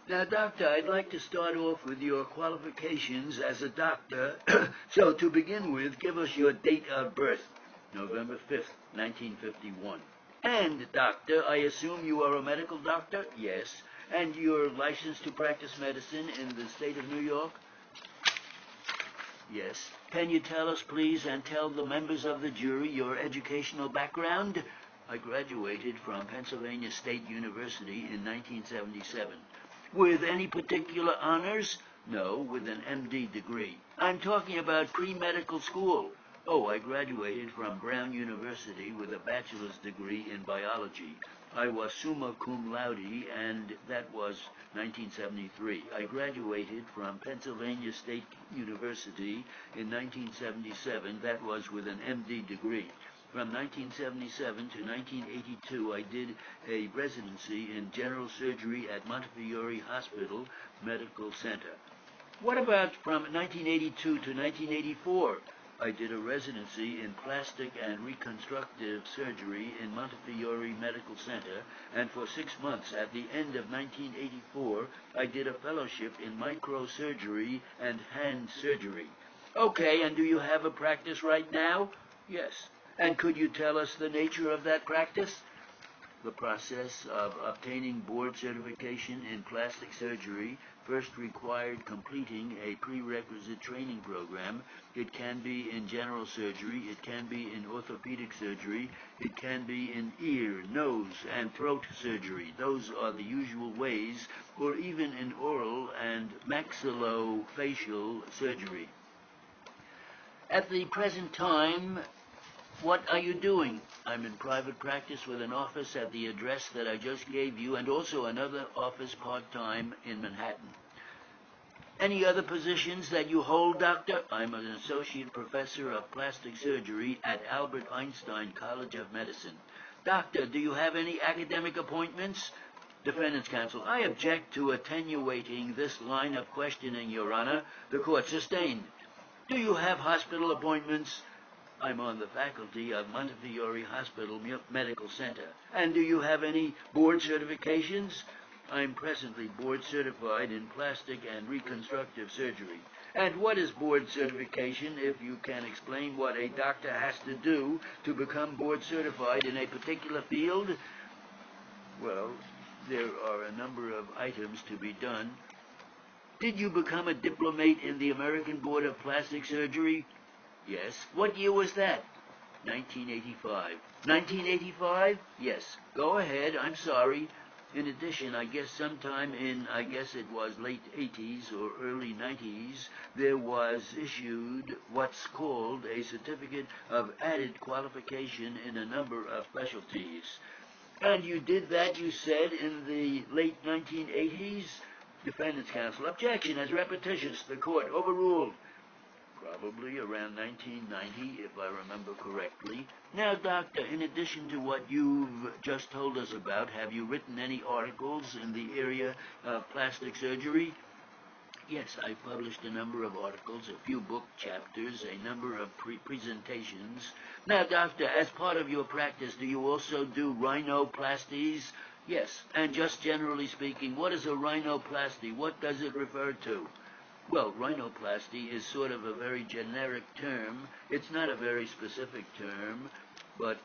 Now, doctor, I'd like to start off with your qualifications as a doctor. So, to begin with, give us your date of birth, November 5th, 1951. And, doctor, I assume you are a medical doctor? Yes. And you're licensed to practice medicine in the state of New York? Yes. Can you tell us, please, and tell the members of the jury your educational background? I graduated from Pennsylvania State University in 1977. With any particular honors? No, with an MD degree. I'm talking about pre-medical school. Oh, I graduated from Brown University with a bachelor's degree in biology. I was summa cum laude, and that was 1973. I graduated from Pennsylvania State University in 1977. That was with an MD degree. From 1977 to 1982, I did a residency in general surgery at Montefiore Hospital Medical Center. What about from 1982 to 1984? I did a residency in plastic and reconstructive surgery in Montefiore Medical Center, and for 6 months at the end of 1984, I did a fellowship in microsurgery and hand surgery. Okay, and do you have a practice right now? Yes. And could you tell us the nature of that practice? The process of obtaining board certification in plastic surgery first required completing a prerequisite training program. It can be in general surgery, it can be in orthopedic surgery, it can be in ear, nose, and throat surgery. Those are the usual ways, or even in oral and maxillofacial surgery. At the present time, what are you doing? I'm in private practice with an office at the address that I just gave you, and also another office part-time in Manhattan. Any other positions that you hold, doctor? I'm an associate professor of plastic surgery at Albert Einstein College of Medicine. Doctor, do you have any academic appointments? Defendant's counsel, I object to attenuating this line of questioning, Your Honor. The court sustained. Do you have hospital appointments? I'm on the faculty of Montefiore Hospital Medical Center. And do you have any board certifications? I'm presently board certified in plastic and reconstructive surgery. And what is board certification, if you can explain what a doctor has to do to become board certified in a particular field? Well, there are a number of items to be done. Did you become a diplomate in the American Board of Plastic Surgery? Yes. What year was that? 1985. 1985? Yes. Go ahead. I'm sorry. In addition, I guess sometime in, it was late 80s or early 90s, there was issued what's called a certificate of added qualification in a number of specialties. And you did that, you said, in the late 1980s? Defendant's counsel, objection as repetitious. The court overruled. Probably around 1990, if I remember correctly. Now, doctor, in addition to what you've just told us about, have you written any articles in the area of plastic surgery? Yes, I've published a number of articles, a few book chapters, a number of presentations. Now, doctor, as part of your practice, do you also do rhinoplasties? Yes, and just generally speaking, what is a rhinoplasty? What does it refer to? Well, rhinoplasty is sort of a very generic term. It's not a very specific term, but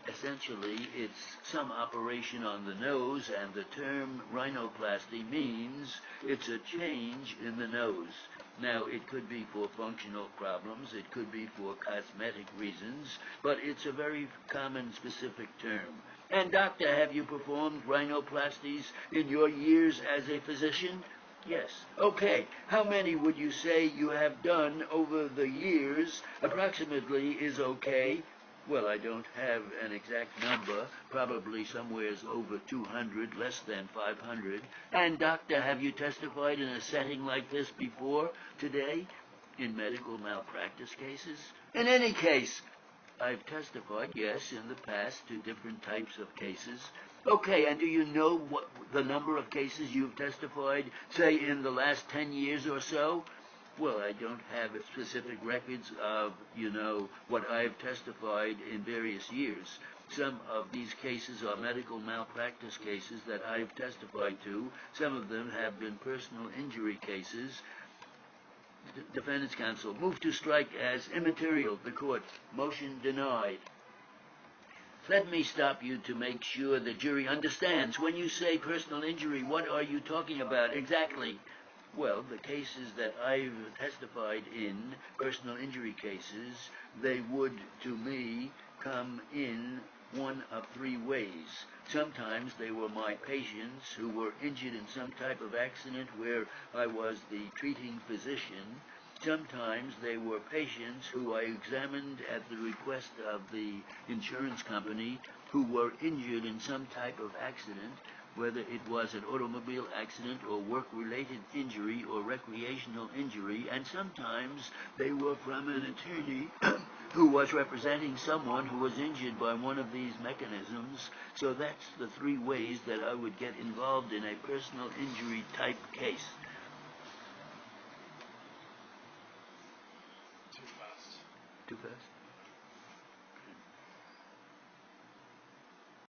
essentially it's some operation on the nose, and the term rhinoplasty means it's a change in the nose. Now, it could be for functional problems, it could be for cosmetic reasons, but it's a very common specific term. And doctor, have you performed rhinoplasties in your years as a physician? Yes. Okay. How many would you say you have done over the years? Approximately is okay. Well, I don't have an exact number. Probably somewhere's over 200, less than 500. And doctor, have you testified in a setting like this before today? In medical malpractice cases? In any case, I've testified, yes, in the past to different types of cases. Okay, and do you know what the number of cases you've testified, say, in the last 10 years or so? Well, I don't have specific records of, what I've testified in various years. Some of these cases are medical malpractice cases that I've testified to. Some of them have been personal injury cases. Defendant's counsel, move to strike as immaterial. The court, motion denied. Let me stop you to make sure the jury understands. When you say personal injury, what are you talking about exactly? Well, the cases that I've testified in, personal injury cases, they would, to me, come in one of three ways. Sometimes they were my patients who were injured in some type of accident where I was the treating physician. Sometimes they were patients who I examined at the request of the insurance company who were injured in some type of accident, whether it was an automobile accident or work-related injury or recreational injury, and sometimes they were from an attorney who was representing someone who was injured by one of these mechanisms. So that's the three ways that I would get involved in a personal injury type case. Too fast. Too fast?